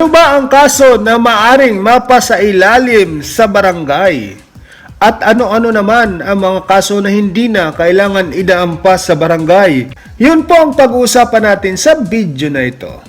Ano ba ang kaso na maaring mapasailalim sa barangay? At ano-ano naman ang mga kaso na hindi na kailangan idaampas sa barangay? Yun po ang pag-uusapan natin sa video na ito.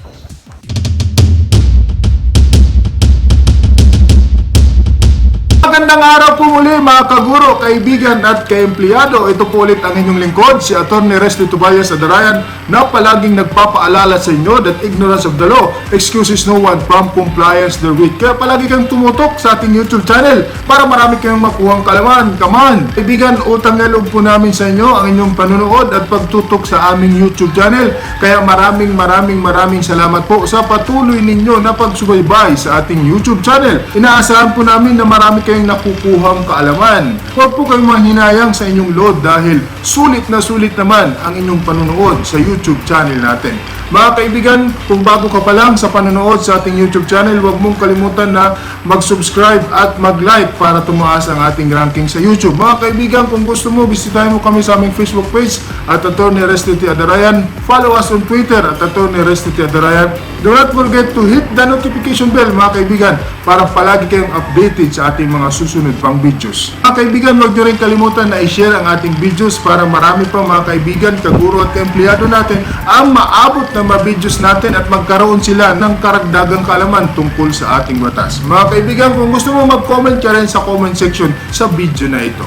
Magandang araw po muli mga kaguro, kaibigan at kaempleyado. Ito po ulit ang inyong lingkod, si Atty. Resty Tobias Adarayan, na palaging nagpapaalala sa inyo that ignorance of the law excuses no one from compliance therewith. Kaya palagi kang tumutok sa ating YouTube channel para marami kayong makuhang kalaman. Come on! Kaibigan, utang na loob po namin sa inyo ang inyong panunood at pagtutok sa aming YouTube channel. Kaya maraming salamat po sa patuloy ninyo na pagsubaybay sa ating YouTube channel. Inaasahan po namin na marami kayong nakukuhang kaalaman. Huwag po kayong mahinayang sa inyong load dahil sulit na sulit naman ang inyong panunood sa YouTube channel natin. Mga kaibigan, kung bago ka pa lang sa panonood sa ating YouTube channel, huwag mong kalimutan na mag-subscribe at mag-like para tumaas ang ating ranking sa YouTube. Mga kaibigan, kung gusto mo, bisitahin mo kami sa aming Facebook page at Atty. Resty Adarayan. Follow us on Twitter at Atty. Resty Adarayan. Do not forget to hit the notification bell, mga kaibigan, para palagi kayong updated sa ating mga susunod pang videos. Mga kaibigan, huwag nyo rin kalimutan na i-share ang ating videos para marami pa mga kaibigan, kaguro at empleyado natin ang maabot na mga videos natin at magkaroon sila ng karagdagang kaalaman tungkol sa ating batas. Mga kaibigan, kung gusto mo mag-comment ka rin sa comment section sa video na ito.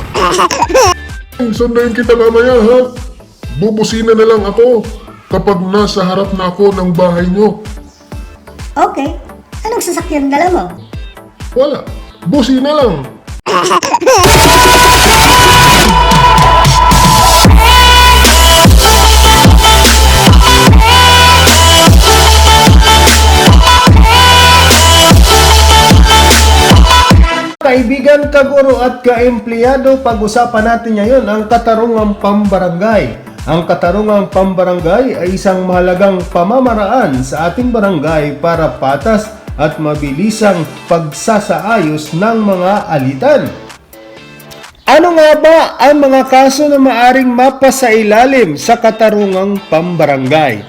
Sundayin kita mamaya ha. Bubusina na lang ako kapag nasa harap na ako ng bahay nyo. Okay. Anong sasakyan dala mo? Wala. Busina lang. Kaibigan, kaguro at kaempleyado, pag-usapan natin ngayon ang katarungang pambarangay. Ang katarungang pambarangay ay isang mahalagang pamamaraan sa ating barangay para patas at mabilisang pagsasaayos ng mga alitan. Ano nga ba ang mga kaso na maaring mapasailalim sa katarungang pambarangay?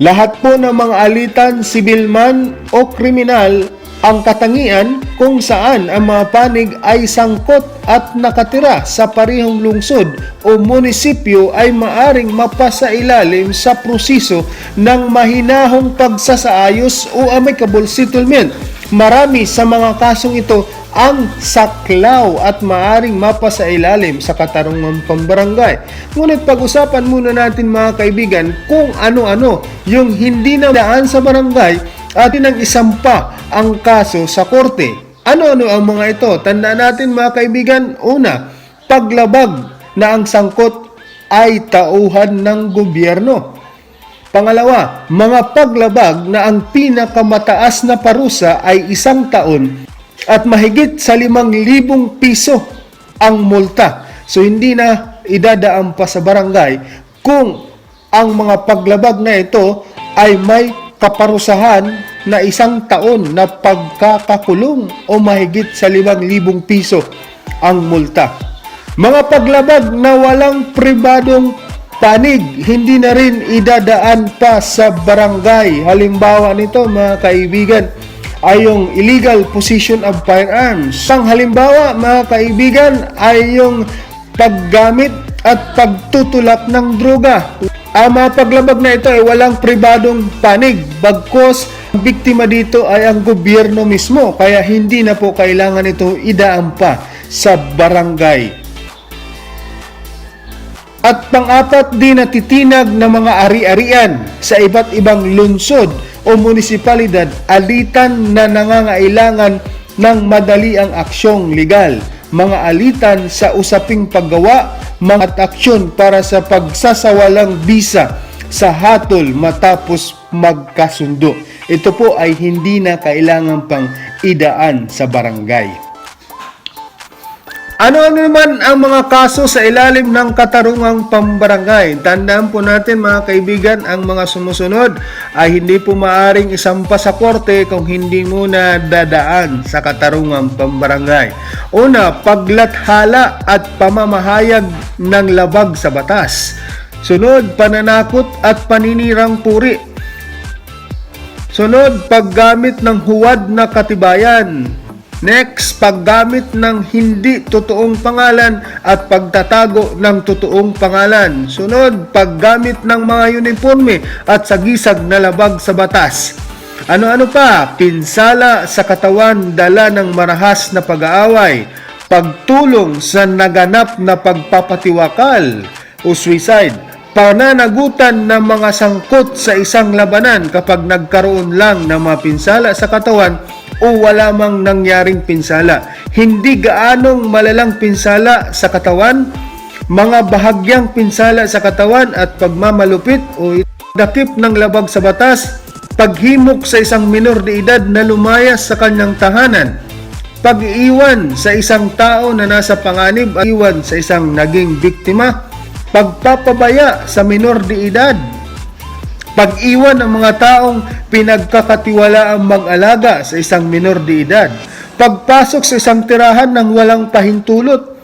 Lahat po ng mga alitan, sibil man o kriminal, ang katangian kung saan ang mga panig ay sangkot at nakatira sa parehong lungsod o munisipyo ay maaring mapasailalim sa proseso ng mahinahong pagsasaayos o amicable settlement. Marami sa mga kasong ito ang saklaw at maaring mapasailalim sa katarungang pambarangay. Ngunit pag-usapan muna natin mga kaibigan kung ano-ano yung hindi na daan sa barangay at nang isampa ang kaso sa korte. Ano-ano ang mga ito? Tandaan natin mga kaibigan, una, paglabag na ang sangkot ay tauhan ng gobyerno. Pangalawa, mga paglabag na ang pinakamataas na parusa ay 1 taon at mahigit sa 5,000 piso ang multa. So hindi na idadaan pa sa barangay kung ang mga paglabag na ito ay may kaparusahan na 1 taon na pagkakakulong o mahigit sa 5,000 piso ang multa. Mga paglabag na walang pribadong panig, hindi na rin idadaan pa sa barangay. Halimbawa nito mga kaibigan ay yung illegal possession of firearms. Ang halimbawa mga kaibigan ay yung paggamit at pagtutulak ng droga. Ang mga paglabag na ito ay walang pribadong panig, bagkus ang biktima dito ay ang gobyerno mismo, kaya hindi na po kailangan ito idaan pa sa barangay. At pang-apat, di natitinag ng mga ari-arian sa iba't ibang lungsod o munisipalidad, alitan na nangangailangan ng madali ang aksyong legal. Mga alitan sa usaping paggawa, mga aksyon para sa pagsasawalang bisa sa hatol matapos magkasundo. Ito po ay hindi na kailangan pang idaan sa barangay. Ano naman ang mga kaso sa ilalim ng katarungang pambarangay? Tandaan po natin mga kaibigan, ang mga sumusunod ay hindi po maaring isampa sa korte kung hindi muna dadaan sa katarungang pambarangay. Una, paglathala at pamamahayag ng labag sa batas. Sunod, pananakot at paninirang puri. Sunod, paggamit ng huwad na katibayan. Next, paggamit ng hindi totoong pangalan at pagtatago ng totoong pangalan. Sunod, paggamit ng mga uniforme at sagisag na labag sa batas. Ano-ano pa? Pinsala sa katawan, dala ng marahas na pag-aaway, pagtulong sa naganap na pagpapatiwakal o suicide, pananagutan ng mga sangkot sa isang labanan kapag nagkaroon lang ng mga pinsala sa katawan o wala mang nangyaring pinsala. Hindi gaanong malalang pinsala sa katawan, mga bahagyang pinsala sa katawan at pagmamalupit o dakip ng labag sa batas, paghimok sa isang minor de edad na lumayas sa kanyang tahanan, pag-iwan sa isang tao na nasa panganib at iwan sa isang naging biktima, pagpapabaya sa minor de edad, pag-iwan ng mga taong pinagkakatiwalaang mag-alaga sa isang minor de edad, pagpasok sa isang tirahan ng walang pahintulot,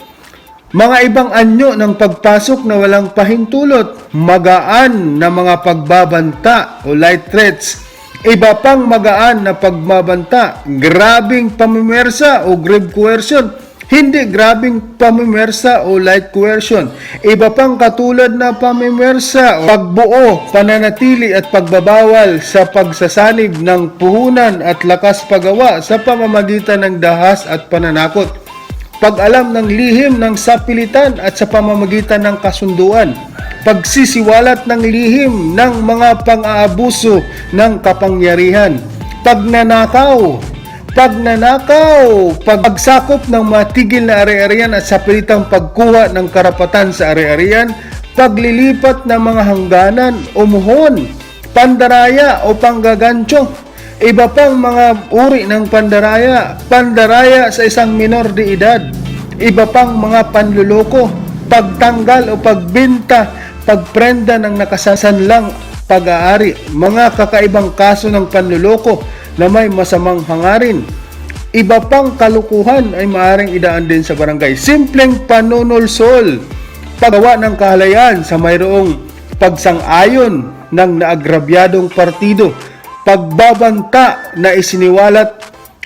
mga ibang anyo ng pagpasok na walang pahintulot, magaan na mga pagbabanta o light threats, iba pang magaan na pagbabanta, grabing pamimersa o grave coercion, hindi grabing pamimersa o light coercion, iba pang katulad na pamimersa, pagbuo, pananatili at pagbabawal sa pagsasanib ng puhunan at lakas pagawa sa pamamagitan ng dahas at pananakot, pag-alam ng lihim ng sapilitan at sa pamamagitan ng kasunduan, pagsisiwalat ng lihim ng mga pang-aabuso ng kapangyarihan, pagsakop ng matigil na ari-arian at sapilitang pagkuha ng karapatan sa ari-arian, paglilipat ng mga hangganan o muhon, pandaraya o panggagancho, iba pang mga uri ng pandaraya, pandaraya sa isang minor de edad, iba pang mga panluloko, pagtanggal o pagbinta, pagprenda ng nakasasanlang pag-aari, mga kakaibang kaso ng panluloko na may masamang hangarin, iba pang kalukuhan ay maaaring idaan din sa barangay. Simpleng panunulsol, paggawa ng kahalayaan sa mayroong pagsang-ayon ng naagrabyadong partido, pagbabanta na isiniwalat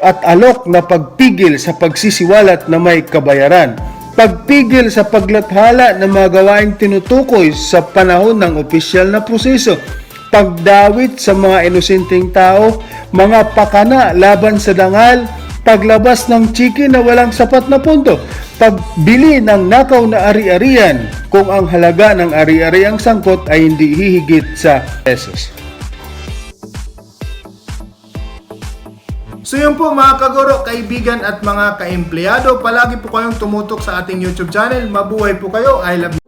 at alok na pagpigil sa pagsisiwalat na may kabayaran, pagpigil sa paglathala ng mga gawaing tinutukoy sa panahon ng opisyal na proseso, pagdawit sa mga inosenteng tao, mga pakana laban sa dangal, paglabas ng tsiki na walang sapat na punto, pagbili ng nakaw na ari-arian kung ang halaga ng ari-ariang sangkot ay hindi hihigit sa pesos. So yun po mga kaguro, kaibigan at mga ka-empleyado, palagi po kayong tumutok sa ating YouTube channel. Mabuhay po kayo. I love you.